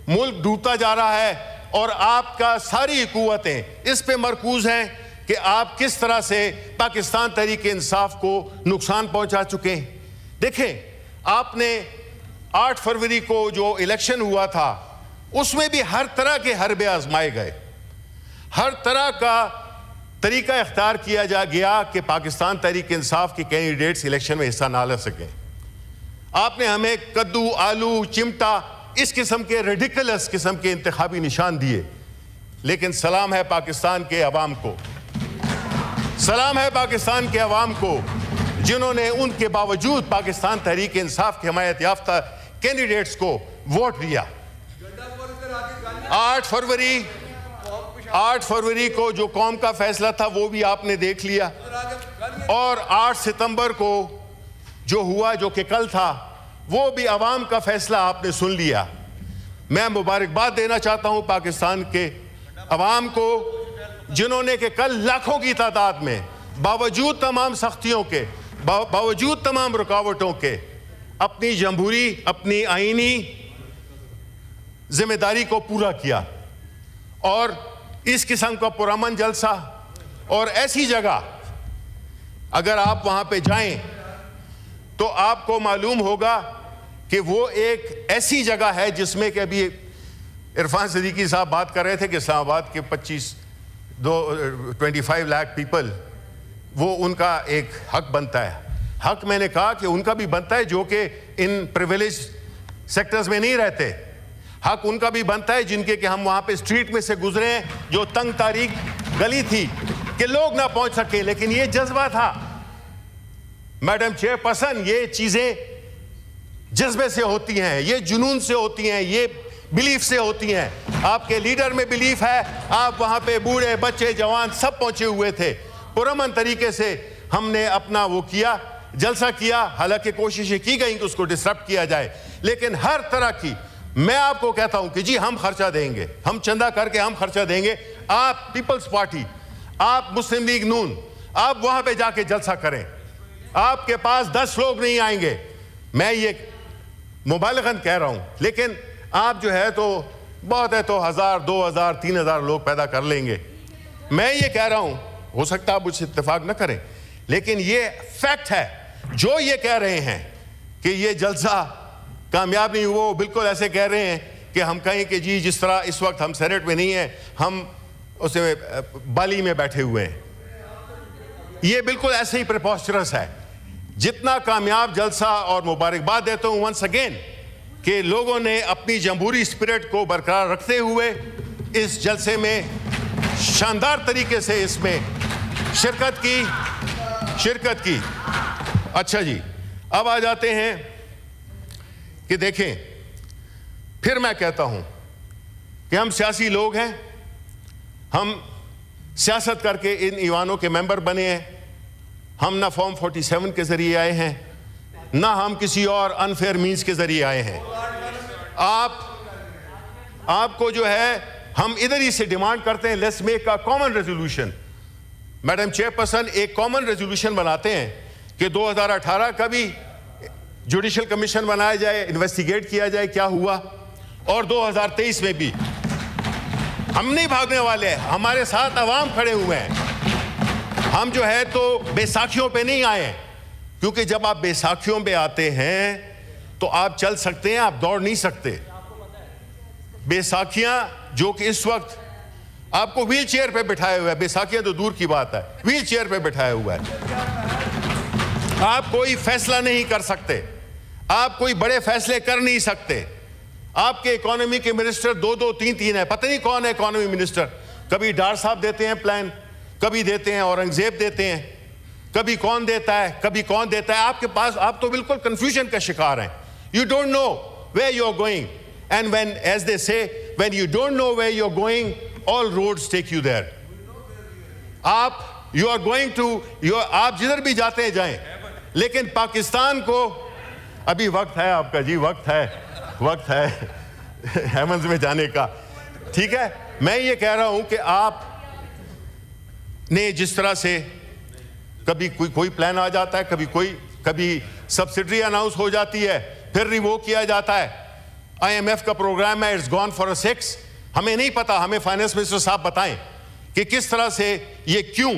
ملک ڈوبتا جا رہا ہے اور آپ کا ساری قوتیں اس پہ مرکوز ہیں کہ آپ کس طرح سے پاکستان تحریک انصاف کو نقصان پہنچا چکے ہیں. دیکھیں آپ نے 8 فروری کو جو الیکشن ہوا تھا اس میں بھی ہر طرح کے حربے آزمائے گئے, ہر طرح کا طریقہ اختیار کیا گیا کہ پاکستان تحریک انصاف کے کینڈیڈیٹس الیکشن میں حصہ نہ لے سکیں. آپ نے ہمیں کدو, آلو, چمٹا, اس قسم کے ریڈیکلس قسم کے انتخابی نشان دیے, لیکن سلام ہے پاکستان کے عوام کو, سلام ہے پاکستان کے عوام کو جنہوں نے ان کے باوجود پاکستان تحریک انصاف کی حمایت یافتہ کینڈیڈیٹس کو ووٹ دیا. 8 فروری کو جو قوم کا فیصلہ تھا وہ بھی آپ نے دیکھ لیا, اور 8 ستمبر کو جو ہوا جو کہ کل تھا وہ بھی عوام کا فیصلہ آپ نے سن لیا. میں مبارکباد دینا چاہتا ہوں پاکستان کے عوام کو جنہوں نے کہ کل لاکھوں کی تعداد میں باوجود تمام سختیوں کے, باوجود تمام رکاوٹوں کے اپنی جمہوری, اپنی آئینی ذمہ داری کو پورا کیا, اور اس قسم کا پرامن جلسہ اور ایسی جگہ اگر آپ وہاں پہ جائیں تو آپ کو معلوم ہوگا کہ وہ ایک ایسی جگہ ہے جس میں کہ ابھی عرفان صدیقی صاحب بات کر رہے تھے کہ اسلام آباد کے 25 لاکھ پیپل, وہ ان کا ایک حق بنتا ہے. حق میں نے کہا کہ ان کا بھی بنتا ہے جو کہ ان پریویلیج سیکٹرز میں نہیں رہتے. حق ان کا بھی بنتا ہے جن کے کہ ہم وہاں پہ اسٹریٹ میں سے گزرے ہیں, جو تنگ تاریک گلی تھی کہ لوگ نہ پہنچ سکے, لیکن یہ جذبہ تھا. میڈم چیئر پرسن, یہ چیزیں جذبے سے ہوتی ہیں, یہ جنون سے ہوتی ہیں, یہ بلیف سے ہوتی ہیں. آپ کے لیڈر میں بلیف ہے, آپ وہاں پہ بوڑھے بچے جوان سب پہنچے ہوئے تھے. پرامن طریقے سے ہم نے اپنا وہ کیا, جلسہ کیا, حالانکہ کوششیں کی گئیں کہ اس کو ڈسٹرپٹ کیا جائے, لیکن ہر طرح کی میں آپ کو کہتا ہوں کہ جی ہم خرچہ دیں گے, ہم چندہ کر کے ہم خرچہ دیں گے. آپ پیپلز پارٹی, آپ مسلم لیگ نون, آپ وہاں پہ جا کے جلسہ کریں. آپ کے پاس 10 لوگ نہیں آئیں گے, میں یہ مبالغاً کہہ رہا ہوں, لیکن آپ جو ہے تو بہت ہے تو 1000, 2000, 3000 لوگ پیدا کر لیں گے. میں یہ کہہ رہا ہوں, ہو سکتا ہے آپ مجھ سے اتفاق نہ کریں, لیکن یہ فیکٹ ہے. جو یہ کہہ رہے ہیں کہ یہ جلسہ کامیاب نہیں ہوا, وہ بالکل ایسے کہہ رہے ہیں کہ ہم کہیں کہ جی جس طرح اس وقت ہم سینٹ میں نہیں ہیں, ہم اسے بالی میں بیٹھے ہوئے ہیں. یہ بالکل ایسے ہی پریپوسچرس ہے. جتنا کامیاب جلسہ, اور مبارکباد دیتا ہوں ونس اگین کہ لوگوں نے اپنی جمہوری اسپرٹ کو برقرار رکھتے ہوئے اس جلسے میں شاندار طریقے سے اس میں شرکت کی. اچھا جی, اب آ جاتے ہیں کہ دیکھیں, پھر میں کہتا ہوں کہ ہم سیاسی لوگ ہیں, ہم سیاست کر کے ان ایوانوں کے ممبر بنے ہیں. ہم نہ فارم 47 کے ذریعے آئے ہیں, نہ ہم کسی اور انفیئر مینز کے ذریعے آئے ہیں. آپ کو جو ہے ہم ادھر ہی سے ڈیمانڈ کرتے ہیں, let's make a common resolution. Madam chair person, ایک کامن ریزولوشن بناتے ہیں کہ 2018 کا بھی جوڈیشل کمیشن بنایا جائے, انویسٹیگیٹ کیا جائے کیا ہوا, اور 2023 میں بھی. ہم نہیں بھاگنے والے, ہمارے ساتھ عوام کھڑے ہوئے ہیں. ہم جو ہے تو بیساکھیوں پہ نہیں آئے, کیونکہ جب آپ بیساکھیوں پہ آتے ہیں تو آپ چل سکتے ہیں, آپ دوڑ نہیں سکتے. بیساکھیاں جو کہ اس وقت آپ کو ویل چیئر پہ بٹھائے ہوئے ہیں, بیساکھیاں تو دور کی بات ہے, ویل چیئر پہ بٹھائے ہوا ہے. آپ کوئی فیصلہ نہیں کر سکتے, آپ کوئی بڑے فیصلے کر نہیں سکتے. آپ کے اکانومی کے منسٹر 2 3 ہیں, پتہ نہیں کون ہے اکانومی منسٹر. کبھی ڈار صاحب دیتے ہیں پلان, کبھی دیتے ہیں اورنگزیب دیتے ہیں, کبھی کون دیتا ہے, کبھی کون دیتا ہے. آپ کے پاس, آپ تو بالکل کنفیوژن کا شکار ہیں. You don't know where you're going, and when, as they say, when you don't know where you're going, all roads take you there. you are going to, آپ جدھر بھی جاتے ہیں جائیں, لیکن پاکستان کو ابھی وقت ہے آپ کا, جی وقت ہے ہیمنز میں جانے کا. ٹھیک ہے, میں یہ کہہ رہا ہوں کہ آپ نے جس طرح سے کبھی کوئی پلان آ جاتا ہے, کبھی سبسڈری اناؤنس ہو جاتی ہے, پھر ریووک کیا جاتا ہے. IMF کا پروگرام ہے, it's gone for a 6. ہمیں نہیں پتا, ہمیں فائنانس منسٹر صاحب بتائیں کہ کس طرح سے یہ کیوں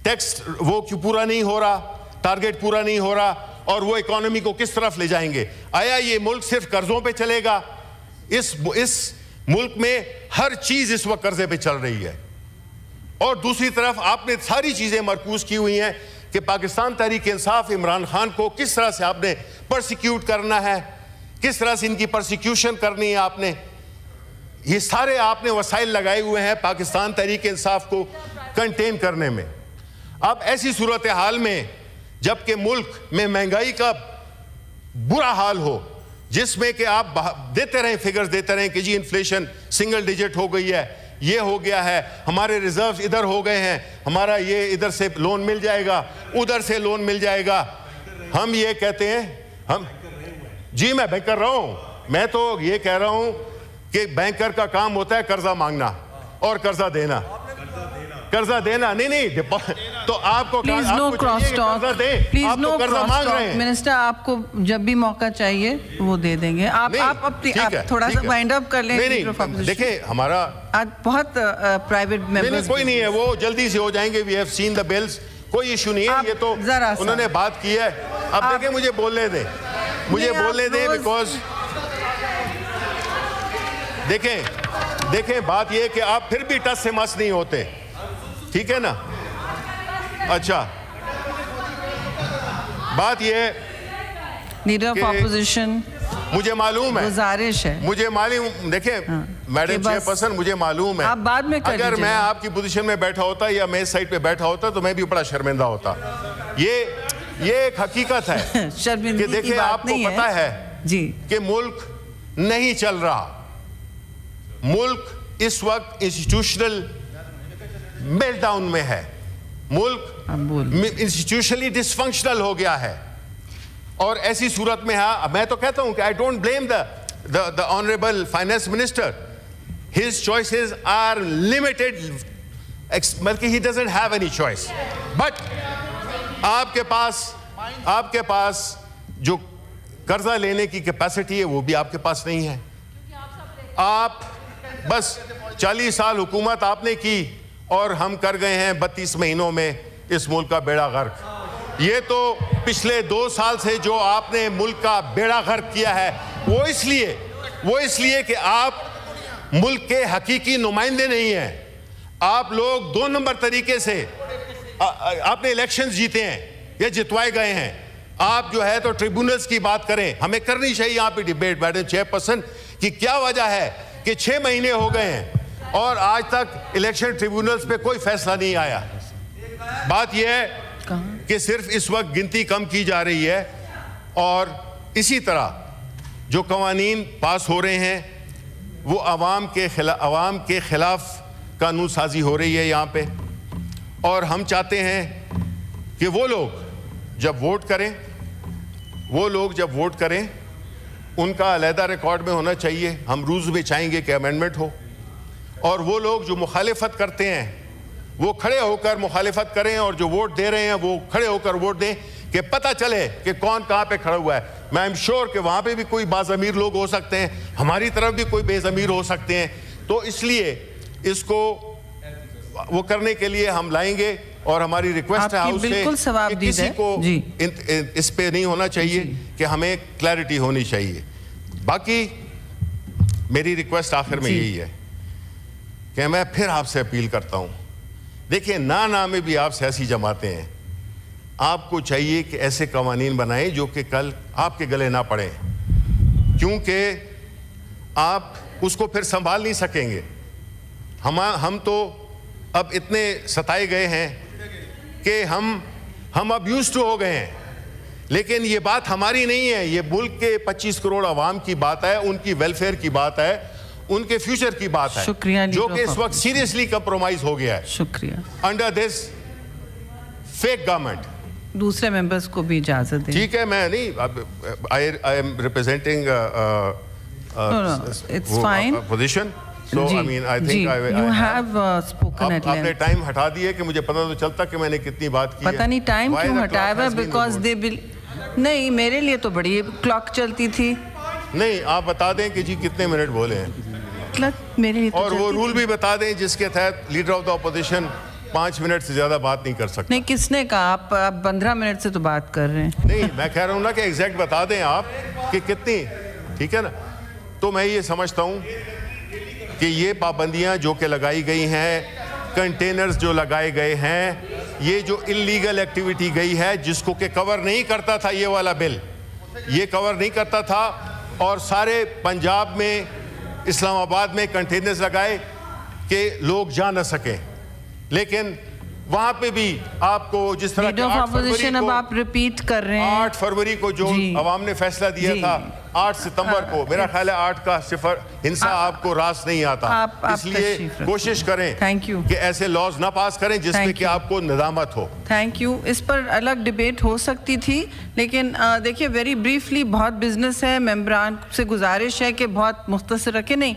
ٹیکس وہ کیوں پورا نہیں ہو رہا, ٹارگیٹ پورا نہیں ہو رہا, اور وہ اکانومی کو کس طرف لے جائیں گے. آیا یہ ملک صرف قرضوں پہ چلے گا؟ اس ملک میں ہر چیز اس وقت قرضے پہ چل رہی ہے, اور دوسری طرف آپ نے ساری چیزیں مرکوز کی ہوئی ہیں کہ پاکستان تحریک انصاف عمران خان کو کس طرح سے آپ نے پرسیکیوٹ کرنا ہے, کس طرح سے ان کی پرسیکیوشن کرنی ہے آپ نے. یہ سارے آپ نے وسائل لگائے ہوئے ہیں پاکستان تحریک انصاف کو کنٹین کرنے میں. اب ایسی صورتحال میں جبکہ ملک میں مہنگائی کا برا حال ہو, جس میں کہ آپ دیتے رہیں فگرز دیتے رہیں کہ جی انفلیشن سنگل ڈیجٹ ہو گئی ہے, یہ ہو گیا ہے, ہمارے ریزروز ادھر ہو گئے ہیں, ہمارا یہ ادھر سے لون مل جائے گا, ادھر سے لون مل جائے گا. ہم یہ کہتے ہیں, ہم جی میں بینک کر رہا ہوں, میں تو یہ کہہ رہا ہوں کہ بینکر کا کام ہوتا ہے قرضہ مانگنا اور قرضہ دینا. قرضہ دینا نہیں تو آپ کو please no cross talk, please no cross talk. Minister آپ کو جب بھی موقع چاہیے وہ دے دیں گے. آپ تھوڑا سا وائنڈ اپ کر لیں. دیکھیں ہمارا آج بہت پرائیویٹ ممبرز, کوئی نہیں ہے, وہ جلدی سے ہو جائیں گے. We have seen the bills, کوئی ایشو نہیں ہے. یہ تو انہوں نے بات کی ہے. اب دیکھیں مجھے بولنے دیں, مجھے بولنے دیں, بیکاز دیکھیں بات یہ کہ آپ پھر بھی ٹس سے مس نہیں ہوتے, ٹھیک ہے نا. اچھا بات یہ لیڈر آف اپوزیشن, مجھے معلوم ہے, گزارش ہے, مجھے معلوم, دیکھیں میڈم چیئر پرسن, مجھے معلوم ہے آپ بعد میں کر لیجئے. اگر میں آپ کی پوزیشن میں بیٹھا ہوتا یا میں اس سائٹ پہ بیٹھا ہوتا تو میں بھی بڑا شرمندہ ہوتا. یہ ایک حقیقت ہے کہ دیکھیں آپ کو پتا ہے کہ ملک نہیں چل رہا. ملک اس وقت انسٹیٹیوشنل میلٹ ڈاؤن میں ہے, ملک انسٹیٹیوشنلی ڈسفنکشنل ہو گیا ہے. اور ایسی صورت میں میں تو کہتا ہوں کہ I don't blame the honorable finance minister. His choices are limited, بلکہ he doesn't have any choice. But آپ کے پاس جو قرضہ لینے کی کیپیسٹی ہے وہ بھی آپ کے پاس نہیں ہے. آپ بس 40 سال حکومت آپ نے کی اور ہم کر گئے ہیں 32 مہینوں میں اس ملک کا بیڑا غرق. یہ تو پچھلے 2 سال سے جو آپ نے ملک کا بیڑا غرق کیا ہے وہ اس لیے کہ آپ ملک کے حقیقی نمائندے نہیں ہیں. آپ لوگ 2 نمبر طریقے سے آپ نے الیکشنز جیتے ہیں یا جتوائے گئے ہیں. آپ جو ہے تو ٹریبونلز کی بات کریں, ہمیں کرنی چاہیے یہاں پہ ڈیبیٹ میڈم چیئر پرسن کہ کیا وجہ ہے کہ 6 مہینے ہو گئے ہیں اور آج تک الیکشن ٹریبونلز پہ کوئی فیصلہ نہیں آیا. بات یہ ہے کہ صرف اس وقت گنتی کم کی جا رہی ہے, اور اسی طرح جو قوانین پاس ہو رہے ہیں وہ عوام کے خلاف قانون سازی ہو رہی ہے یہاں پہ. اور ہم چاہتے ہیں کہ وہ لوگ جب ووٹ کریں ان کا علیحدہ ریکارڈ میں ہونا چاہیے. ہم رولز میں چاہیں گے کہ امینڈمنٹ ہو, اور وہ لوگ جو مخالفت کرتے ہیں وہ کھڑے ہو کر مخالفت کریں, اور جو ووٹ دے رہے ہیں وہ کھڑے ہو کر ووٹ دیں کہ پتہ چلے کہ کون کہاں پہ کھڑا ہوا ہے. میں ایم شور کہ وہاں پہ بھی کوئی باضمیر لوگ ہو سکتے ہیں, ہماری طرف بھی کوئی بے ضمیر ہو سکتے ہیں. تو اس لیے اس کو وہ کرنے کے لیے ہم لائیں گے, اور ہماری ریکویسٹ ہے ہاؤس سے کہ کسی کو اس پہ نہیں ہونا چاہیے, کہ ہمیں کلیئرٹی ہونی چاہیے. باقی میری ریکویسٹ آخر میں یہی ہے کہ میں پھر آپ سے اپیل کرتا ہوں, دیکھیں نا میں بھی آپ سیاسی جماعتیں ہیں, آپ کو چاہیے کہ ایسے قوانین بنائیں جو کہ کل آپ کے گلے نہ پڑیں, کیونکہ آپ اس کو پھر سنبھال نہیں سکیں گے. ہم تو اب اتنے ستائے گئے ہیں کہ ہم اب یوزڈ ہو گئے ہیں. لیکن یہ بات ہماری نہیں ہے, یہ ملک کے 25 کروڑ عوام کی بات ہے, ان کی ویلفیئر کی بات ہے, ان کے فیوچر کی بات ہے, جو کہ اس وقت سیریسلی کمپرومائز ہو گیا ہے. شکریہ. Under this fake government. دوسرے ممبرز کو بھی اجازت دیں. ٹھیک ہے, میں نہیں, I am representing position. So, I mean, I think you have spoken at length. آپ نے ٹائم ہٹا دیے کہ مجھے پتہ تو چلتا کہ میں نے کتنی بات کی ہے. پتہ نہیں ٹائم کیوں ہٹایا ہوا, because they will... نہیں, میرے لیے تو بڑی کلاک چلتی تھی. نہیں آپ بتا دیں کہ جی کتنے منٹ بولے ہیں اور وہ رول بھی بتا دیں جس کے تحت leader of the opposition 5 minute سے زیادہ بات نہیں کر سکتا. نہیں کس نے کہا؟ آپ 15 منٹ سے تو بات کر رہے ہیں. نہیں میں کہہ رہا ہوں نا کہ ایگزیکٹ بتا دیں آپ کہ کتنی. ٹھیک ہے نا. تو میں یہ سمجھتا ہوں کہ یہ پابندیاں جو کہ لگائی گئی ہیں, کنٹینرز جو لگائے گئے ہیں, یہ جو انلیگل ایکٹیویٹی گئی ہے جس کو کہ کور نہیں کرتا تھا یہ والا بل, یہ کور نہیں کرتا تھا, اور سارے پنجاب میں اسلام آباد میں کنٹینرز لگائے کہ لوگ جا نہ سکیں. لیکن وہاں پہ بھی آپ کو جس طرح کہ 8 فروری کو جو عوام نے فیصلہ دیا تھا 8 ستمبر کو, میرا خیال ہے 8 کا صفر ہنسا آپ کو راست نہیں آتا. اس لیے کوشش کریں کہ ایسے لاز نہ پاس کریں جس میں کہ آپ کو ندامت ہو. Thank you. اس پر الگ ڈیبیٹ ہو سکتی تھی, لیکن دیکھیے ویری بریفلی, بہت بزنس ہے, ممبران سے گزارش ہے کہ بہت مختصر رکھیں. نہیں